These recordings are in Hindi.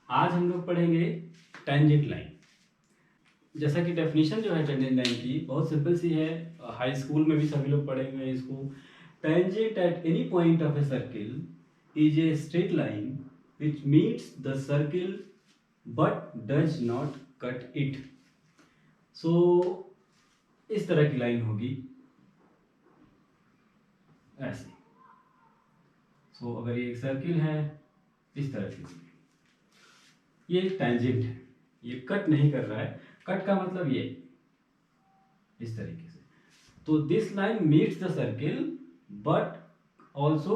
आज हम लोग पढ़ेंगे टेंजेंट लाइन। जैसा कि डेफिनेशन जो है टेंजेंट लाइन की बहुत सिंपल सी है, हाई स्कूल में भी सभी लोग पढ़े हुए हैं इसको। Tangent at any point of a circle is a straight line which meets the circle but does not cut it. So इस तरह की लाइन होगी ऐसे। सो अगर ये एक सर्किल है इस तरह की, ये एक टेंजेंट है, ये कट नहीं कर रहा है। कट का मतलब ये इस तरीके से। तो this line meets the circle but also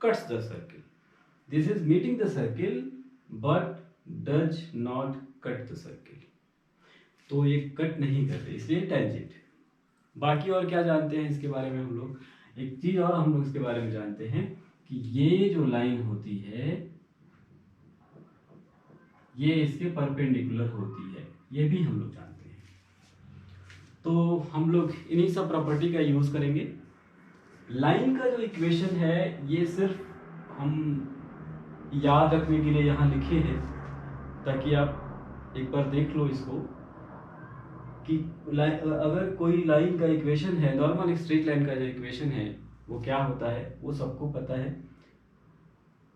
cuts the circle. This is meeting the circle but does not cut the circle. तो ये कट नहीं करते इसलिए टेंजेंट है। बाकी और क्या जानते हैं इसके बारे में हम लोग, एक चीज और हम लोग इसके बारे में जानते हैं कि ये जो लाइन होती है ये इसके परपेंडिकुलर होती है, ये भी हम लोग जानते हैं। तो हम लोग इन्हीं सब प्रॉपर्टी का यूज करेंगे। लाइन का जो इक्वेशन है ये सिर्फ हम याद रखने के लिए यहाँ लिखे हैं ताकि आप एक बार देख लो इसको कि अगर कोई लाइन का इक्वेशन है, नॉर्मल एक स्ट्रेट लाइन का जो इक्वेशन है वो क्या होता है वो सबको पता है।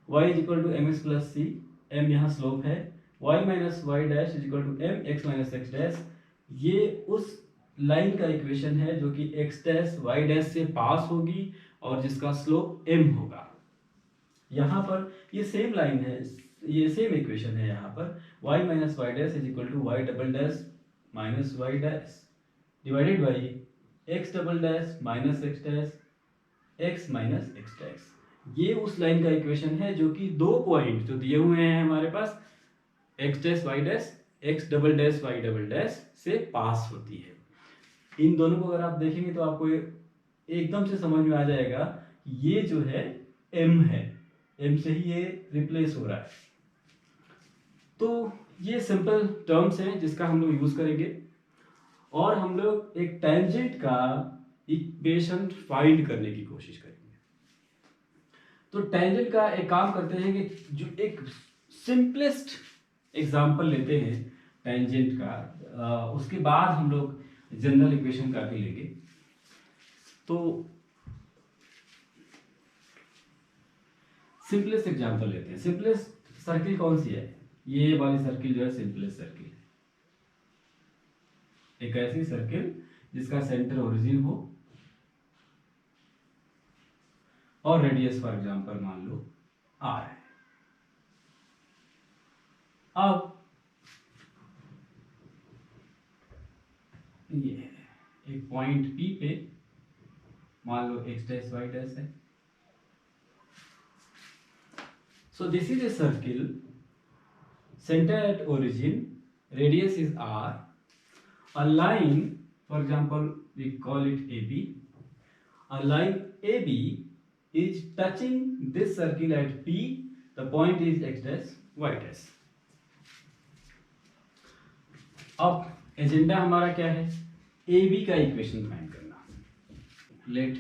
y is equal to m x plus c, m यहाँ स्लोप है, y minus y dash is equal to m x minus x dash. ये उस लाइन का इक्वेशन है जो कि x डैश y डैश से पास होगी और जिसका स्लोप m होगा। यहाँ पर ये सेम लाइन है, ये सेम इक्वेशन है। यहाँ पर y minus y dash is equal to y double dash minus y dash divided by x double dash minus x dash x minus x dash. ये उस लाइन का इक्वेशन है जो कि दो पॉइंट जो दिए हुए हैं हमारे पास x dash y dash x double dash y double dash से पास होती है। इन दोनों को अगर आप देखेंगे तो आपको एकदम से समझ में आ जाएगा ये जो है m है, m से ही ये रिप्लेस हो रहा है। तो ये सिंपल टर्म्स हैं जिसका हम लोग यूज करेंगे और हम लोग एक टेंजेंट का इक्वेशन फाइंड करने की कोशिश करेंगे। तो टेंजेंट का एक काम करते हैं कि जो एक सिंपलेस्ट एग्जांपल लेते हैं टेंजेंट का, उसके बाद हम लोग जनरल इक्वेशन का भी लेंगे। तो सिंपलेस्ट एग्जांपल लेते हैं। सिंपलेस्ट सर्किल कौन सी है? ये वाली सर्किल जो है सिंपलेस्ट सर्किल है। एक ऐसी सर्किल जिसका सेंटर ओरिजिन हो और रेडियस फॉर एग्जांपल मान लो r है। अब ये एक पॉइंट P पे मान लो x डैश y डैश है। So this is a circle, center at origin, radius is r. A line, for example, we call it AB. A line AB is touching this circle at P. The point is x dash y dash. अब एजेंडा हमारा क्या है? AB का इक्वेशन फाइंड करना। Let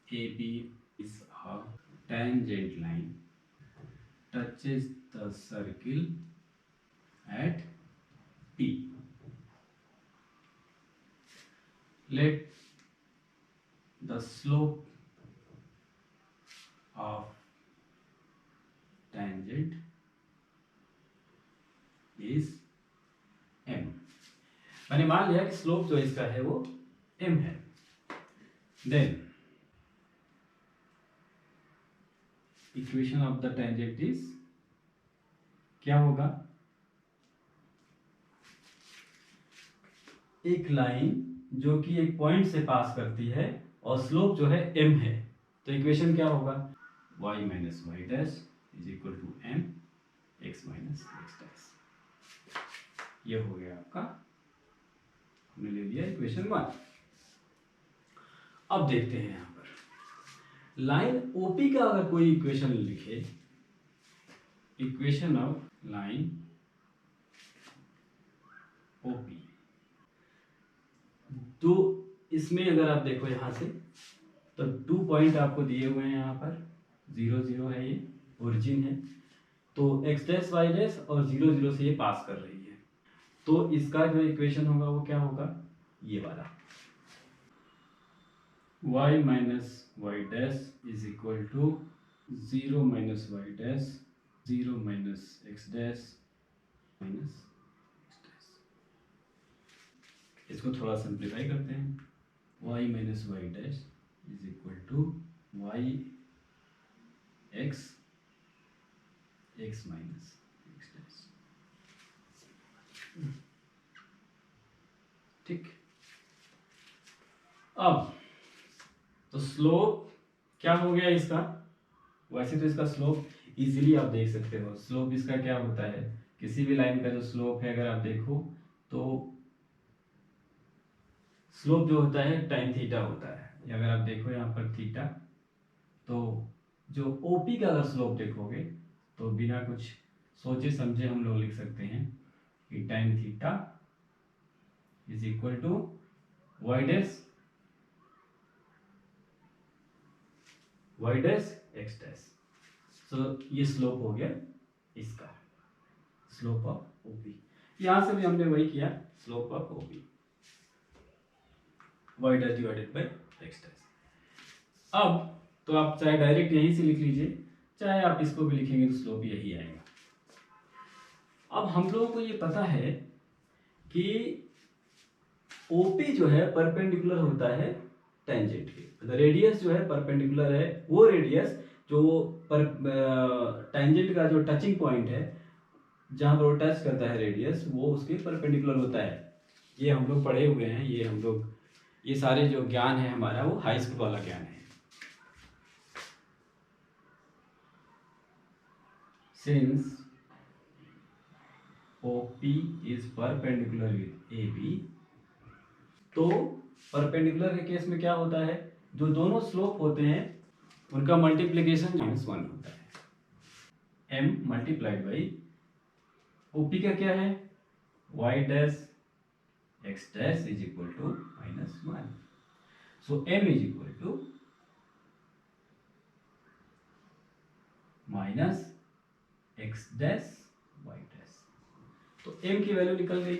AB is a tangent line touches the circle at P. Let the slope of tangent is m. मैंने मान लिया कि स्लोप जो इसका है वो m है। Then equation of the tangent is क्या होगा? एक लाइन जो कि एक पॉइंट से पास करती है और स्लोप जो है m है, तो इक्वेशन क्या होगा? y minus y dash is equal to m x minus x dash. ये हो गया आपका, हमने ले लिया इक्वेशन 1। अब देखते हैं यहाँ पर लाइन OP का अगर कोई इक्वेशन लिखे, इक्वेशन ऑफ लाइन OP, तो इसमें अगर आप देखो यहाँ से तो 2 पॉइंट आपको दिए हुए हैं। यहाँ पर 0 0 है, ये ओरिजिन है। तो x डैश y डैश और 0 0 से ये पास कर रही है, तो इसका जो इक्वेशन होगा वो क्या होगा, ये वाला y minus y dash is equal to 0 minus y dash 0 minus x dash minus x dash. इसको थोड़ा सिंप्लीफाई करते हैं, y minus y dash is equal to y x x minus x dash. ठीक, अब तो स्लोप क्या हो गया इसका, वैसे तो इसका स्लोप इजीली आप देख सकते हो। स्लोप इसका क्या होता है, किसी भी लाइन का जो स्लोप है अगर आप देखो तो स्लोप जो होता है tan थीटा होता है। अगर आप देखो यहाँ पर थीटा, तो जो ओपी का अगर स्लोप देखोगे तो बिना कुछ सोचे समझे हम लोग लिख सकते हैं कि tan theta is equal to y dash x dash. So ये स्लोप हो गया इसका, स्लोप ऑफ ओपी। यहां से भी हमने वही किया, slope of OP y dash divided by x dash. अब तो आप चाहे डायरेक्ट यहीं से लिख लीजिए, चाहे आप इसको भी लिखेंगे तो स्लोप यही आएगा। अब हम लोगों को ये पता है कि ओपी जो है परपेंडिकुलर होता है टेंजेंट के, रेडियस जो है परपेंडिकुलर है, वो रेडियस जो पर टेंजेंट का जो टचिंग पॉइंट है जहां पर वो टच करता है रेडियस, वो उसके परपेंडिकुलर होता है। ये हम लोग पढ़े हुए हैं, ये हम लोग ये सारे जो ज्ञान है हमारा वो हाई स्कूल वाला ज्ञान है। Since OP is perpendicular with AB, तो परपेंडिकुलर के केस में क्या होता है, जो दोनों स्लोप होते हैं उनका मल्टीप्लिकेशन -1 होता है। m मल्टीप्लाइड बाई OP का क्या है, y dash x dash is equal to -1। So m is equal to minus x dash y dash. तो m की वैल्यू निकल गई।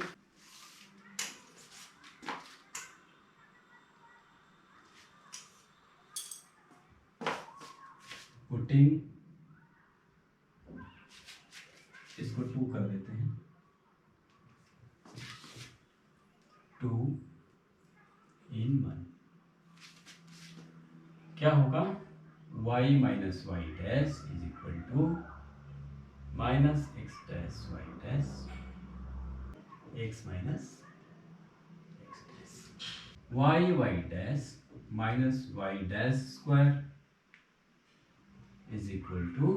पुटिंग इसको 2 कर देते हैं, 2 in 1 क्या होगा, y minus y dash is equal to minus x dash y dash x minus x dash. Y dash minus y dash square is equal to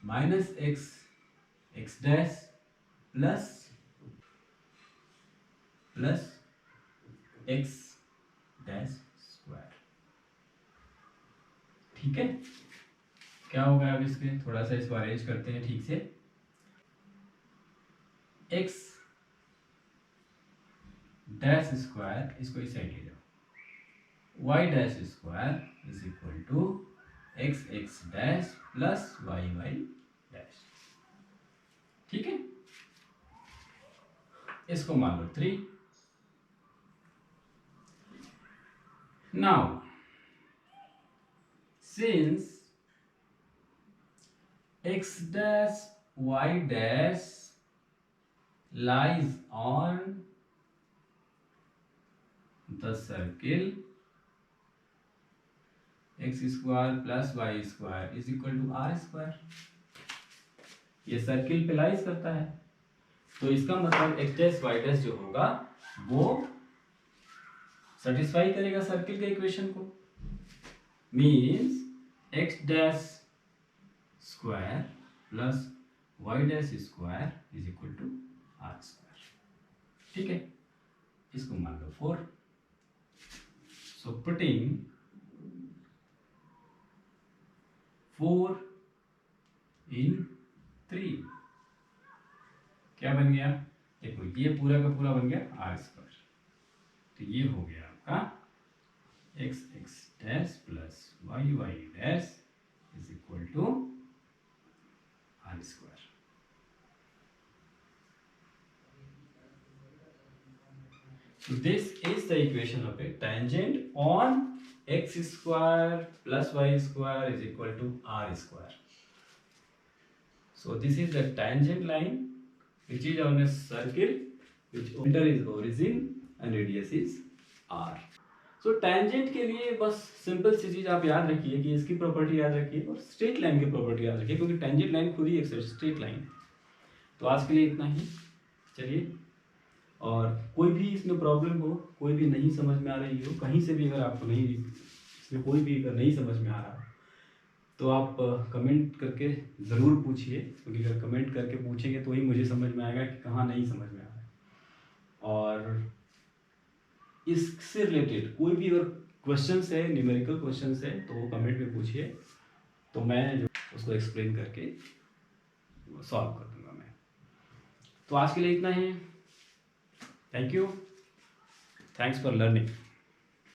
minus x dash plus x dash square. ठीक है, क्या होगा अब इसके, थोड़ा सा इसको अरेंज करते हैं ठीक से। एक्स डैश स्क्वायर, इसको इस साइड ले जाओ, y dash square is equal to x dash plus y dash. ठीक है, इसको मान लो 3। Now since x dash y dash lies on the circle x square plus y square is equal to r square, ये सर्किल पे लाइज करता है, तो इसका मतलब x डैश y डैश जो होगा वो सेटिस्फाई करेगा सर्किल के इक्वेशन को। Means x dash square plus y dash square is equal to r square. ठीक है, इसको मान लो 4। सो पुटिंग 4 in 3 क्या बन गया, देखो ये पूरा का पूरा बन गया आर स्क्वायर, तो ये हो गया आपका x dash plus y dash is equal to r square. So this is the equation of a tangent on x square plus y square is equal to r square. So this is the tangent line which is on a circle which center is origin and radius is r. So tangent के लिए बस सिंपल सी चीज आप याद रखिए कि इसकी प्रॉपर्टी याद रखिए और स्ट्रेट लाइन की प्रॉपर्टी याद रखिए, क्योंकि tangent लाइन खुद ही एक स्ट्रेट लाइन है। तो आज के लिए इतना ही, चलिए। और कोई भी इसमें प्रॉब्लम हो, कोई भी नहीं समझ में आ रही हो, कहीं से भी अगर आपको नहीं, इसमें कोई भी अगर नहीं समझ में आ रहा तो आप कमेंट करके ज़रूर पूछिए, क्योंकि अगर कमेंट करके पूछेंगे तो ही मुझे समझ में आएगा कि कहाँ नहीं समझ में आ रहा है। और इससे रिलेटेड कोई भी अगर क्वेश्चंस है, न्यूमेरिकल क्वेश्चंस है, तो वो कमेंट में पूछिए, तो मैं जो उसको एक्सप्लेन करके सॉल्व कर दूंगा मैं। तो आज के लिए इतना ही। Thank you, thanks for learning.